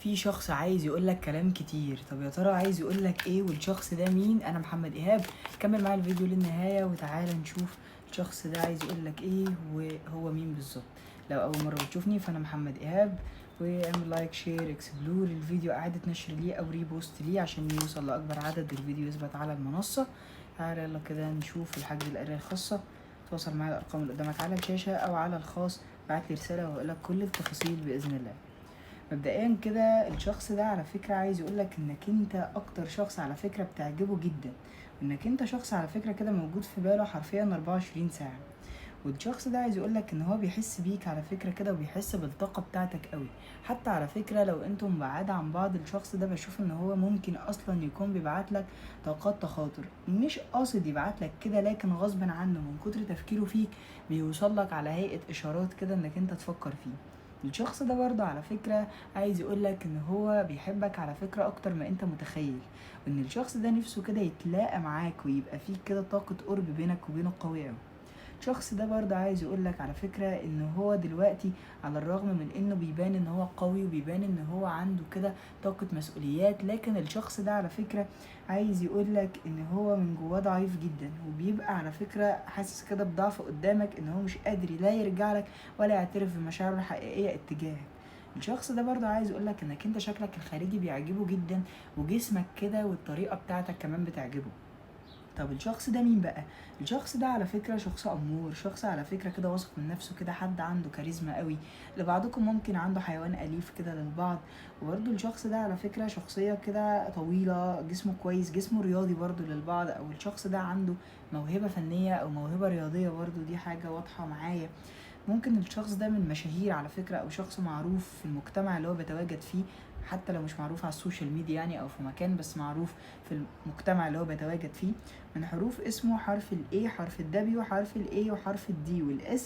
في شخص عايز يقولك كلام كتير. طب يا ترى عايز يقولك ايه والشخص ده مين؟ انا محمد ايهاب. كمل معايا الفيديو للنهاية وتعالى نشوف الشخص ده عايز يقولك ايه وهو مين بالظبط. لو اول مرة بتشوفني فانا محمد ايهاب، واعمل لايك شير اكسبلور الفيديو، اعادة نشر ليه او ريبوست ليه عشان يوصل لاكبر عدد، الفيديو يثبت على المنصة. تعالى يلا كده نشوف الحجز القراية الخاصة. تواصل معايا الارقام اللي قدامك على الشاشة او على الخاص، بعتلي رسالة وهقولك كل التفاصيل باذن الله. مبدئيا كده الشخص ده على فكرة عايز يقولك انك انت اكتر شخص على فكرة بتعجبه جدا، وانك انت شخص على فكرة كده موجود في باله حرفيا 24 ساعة. والشخص ده عايز يقولك ان هو بيحس بيك على فكرة كده، وبيحس بالطاقة بتاعتك قوي. حتى على فكرة لو انتم بعاد عن بعض، الشخص ده بشوف ان هو ممكن اصلا يكون بيبعتلك طاقات تخاطر، مش قاصد يبعتلك كده لكن غصب عنه من كتر تفكيره فيك بيوصلك على هيئة اشارات كده انك انت تفكر فيه. الشخص ده برضه على فكرة عايز يقولك ان هو بيحبك على فكرة اكتر ما انت متخيل، وان الشخص ده نفسه كده يتلاقى معاك ويبقى فيه كده طاقة قرب بينك وبينه قوية اوي. الشخص ده برضه عايز يقولك على فكرة ان هو دلوقتي على الرغم من انه بيبان ان هو قوي وبيبان ان هو عنده كده طاقة مسؤوليات، لكن الشخص ده على فكرة عايز يقولك ان هو من جواه ضعيف جدا، وبيبقى على فكرة حاسس كده بضعف قدامك، ان هو مش قادر لا يرجع لك ولا يعترف بمشاعره الحقيقية اتجاهك. الشخص ده برضه عايز يقولك انك انت شكلك الخارجي بيعجبه جدا، وجسمك كده والطريقة بتاعتك كمان بتعجبه. طب الشخص ده مين بقى؟ الشخص ده على فكرة شخص أمور، شخص على فكرة كده واثق من نفسه كده، حد عنده كاريزما قوي. لبعضكم ممكن عنده حيوان أليف كده للبعض. وبرده الشخص ده على فكرة شخصية كده طويلة، جسمه كويس، جسمه رياضي برده للبعض، أو الشخص ده عنده موهبة فنية أو موهبة رياضية برده، دي حاجة واضحة معايا. ممكن الشخص ده من مشاهير على فكرة، او شخص معروف في المجتمع اللي هو بيتواجد فيه، حتى لو مش معروف على السوشيال ميديا يعني او في مكان، بس معروف في المجتمع اللي هو بيتواجد فيه. من حروف اسمه حرف ال A، حرف ال W، حرف ال A، وحرف ال D وال S،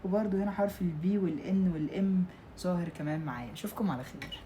وبرده هنا حرف ال B وال N وال M ظاهر كمان معايا. اشوفكم على خير.